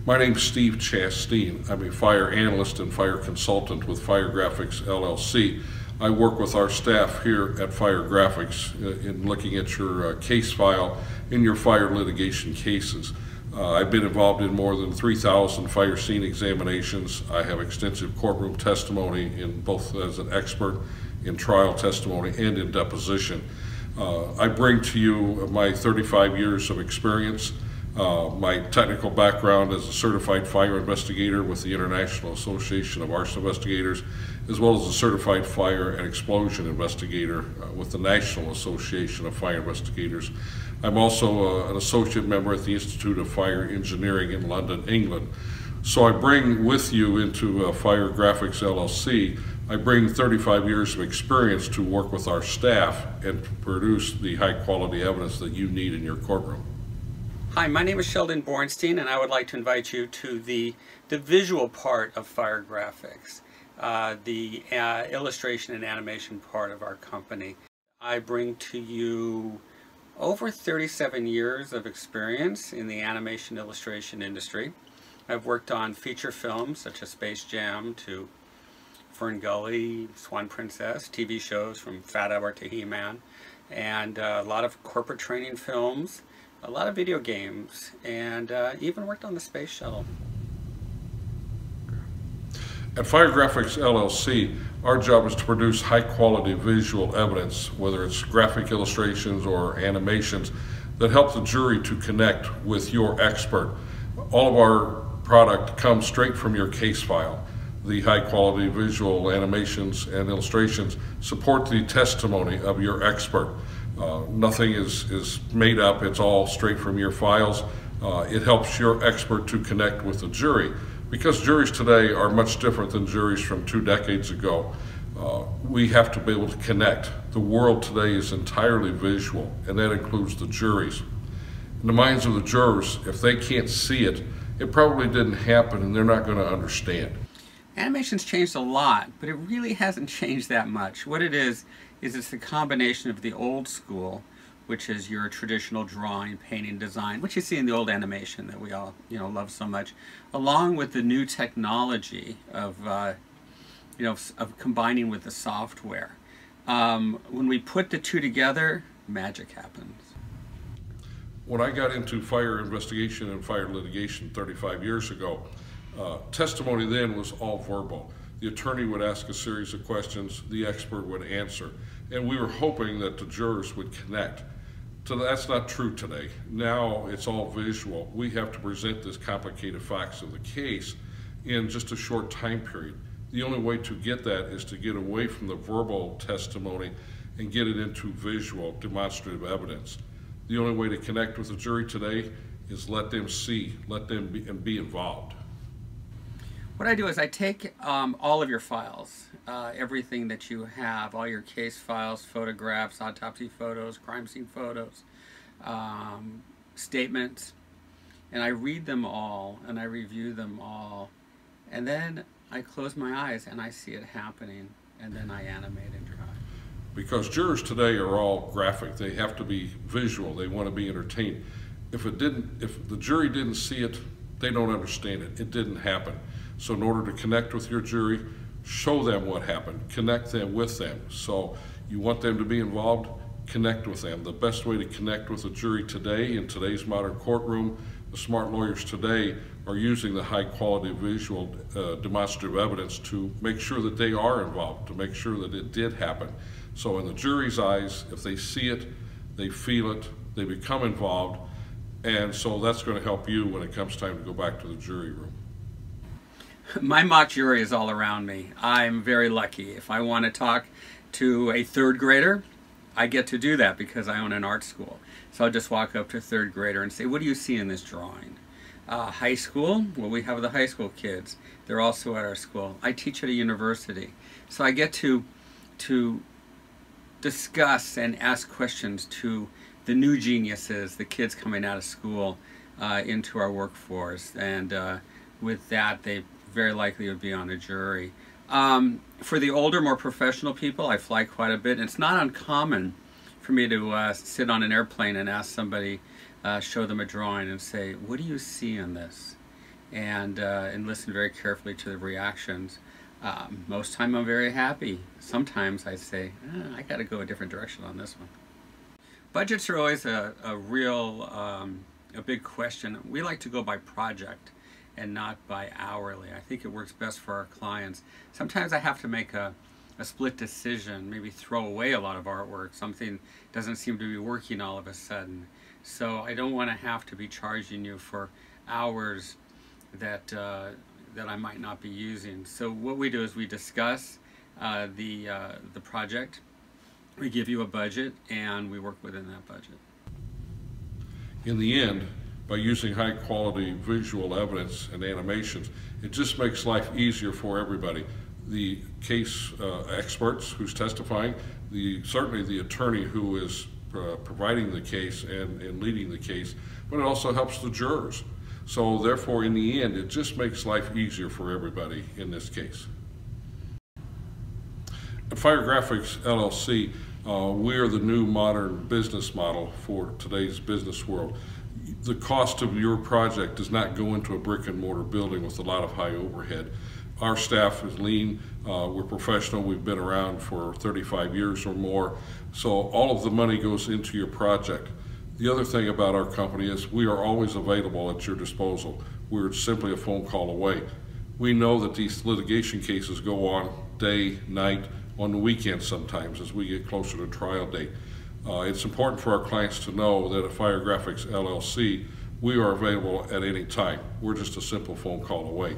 My name's Steve Chasteen. I'm a fire analyst and fire consultant with Fire Graphics LLC. I work with our staff here at Fire Graphics in looking at your case file in your fire litigation cases. I've been involved in more than 3,000 fire scene examinations. I have extensive courtroom testimony in both as an expert in trial testimony and in deposition. I bring to you my 35 years of experience, my technical background as a certified fire investigator with the International Association of Arson Investigators, as well as a certified fire and explosion investigator with the National Association of Fire Investigators. I'm also an associate member at the Institute of Fire Engineering in London, England. So I bring with you into Fire Graphics LLC, I bring 35 years of experience to work with our staff and produce the high quality evidence that you need in your courtroom. Hi, my name is Sheldon Bornstein, and I would like to invite you to the visual part of Fire Graphics, the illustration and animation part of our company. I bring to you over 37 years of experience in the animation illustration industry. I've worked on feature films such as Space Jam to Fern Gully, Swan Princess, TV shows from Fat Albert to He-Man, and a lot of corporate training films, a lot of video games, and even worked on the space shuttle. At Fire Graphics LLC, our job is to produce high quality visual evidence, whether it's graphic illustrations or animations, that help the jury to connect with your expert. All of our product comes straight from your case file. The high quality visual animations and illustrations support the testimony of your expert. Nothing is made up, it's all straight from your files. It helps your expert to connect with the jury, because juries today are much different than juries from 2 decades ago. We have to be able to connect. The world today is entirely visual, and that includes the juries. In the minds of the jurors, if they can't see it, it probably didn't happen and they're not going to understand. Animation's changed a lot, but it really hasn't changed that much. What it is it's the combination of the old school, which is your traditional drawing, painting, design, which you see in the old animation that we all love so much, along with the new technology of of combining with the software. When we put the two together, magic happens. When I got into fire investigation and fire litigation 35 years ago, testimony then was all verbal. The attorney would ask a series of questions, the expert would answer, and we were hoping that the jurors would connect. So that's not true today. Now it's all visual. We have to present this complicated facts of the case in just a short time period. The only way to get that is to get away from the verbal testimony and get it into visual, demonstrative evidence. The only way to connect with the jury today is let them see, let them be involved. What I do is I take all of your files, everything that you have, all your case files, photographs, autopsy photos, crime scene photos, statements, and I read them all and I review them all, and then I close my eyes and I see it happening, and then I animate and draw. Because jurors today are all graphic. They have to be visual. They want to be entertained. If the jury didn't see it, they don't understand it. It didn't happen. So in order to connect with your jury, show them what happened, connect them with them. So you want them to be involved, connect with them. The best way to connect with a jury today in today's modern courtroom, the smart lawyers today are using the high quality visual demonstrative evidence to make sure that they are involved, to make sure that it did happen. So in the jury's eyes, if they see it, they feel it, they become involved, and so that's going to help you when it comes time to go back to the jury room. My mock jury is all around me. I'm very lucky. If I want to talk to a 3rd grader, I get to do that because I own an art school. So I'll just walk up to a 3rd grader and say, what do you see in this drawing? High school, well, we have the high school kids. They're also at our school. I teach at a university. So I get to discuss and ask questions to the new geniuses, the kids coming out of school into our workforce. And with that, they very likely would be on a jury. For the older, more professional people, I fly quite a bit. It's not uncommon for me to sit on an airplane and ask somebody, show them a drawing and say, what do you see in this? and listen very carefully to the reactions. Most time I'm very happy. Sometimes I say, I got to go a different direction on this one. Budgets are always a big question. We like to go by project and not by hourly. I think it works best for our clients. Sometimes I have to make a split decision, maybe throw away a lot of artwork. Something doesn't seem to be working all of a sudden. So I don't want to have to be charging you for hours that I might not be using. So what we do is we discuss the project, we give you a budget, and we work within that budget. In the end, by using high quality visual evidence and animations, it just makes life easier for everybody. The case experts who's testifying, certainly the attorney who is providing the case and leading the case, but it also helps the jurors. So therefore, in the end, it just makes life easier for everybody in this case. At Fire Graphics LLC, we are the new modern business model for today's business world. The cost of your project does not go into a brick and mortar building with a lot of high overhead. Our staff is lean, we're professional, we've been around for 35 years or more, so all of the money goes into your project. The other thing about our company is we are always available at your disposal. We're simply a phone call away. We know that these litigation cases go on day, night, on the weekends sometimes as we get closer to trial date. It's important for our clients to know that at Fire Graphics LLC, we are available at any time. We're just a simple phone call away.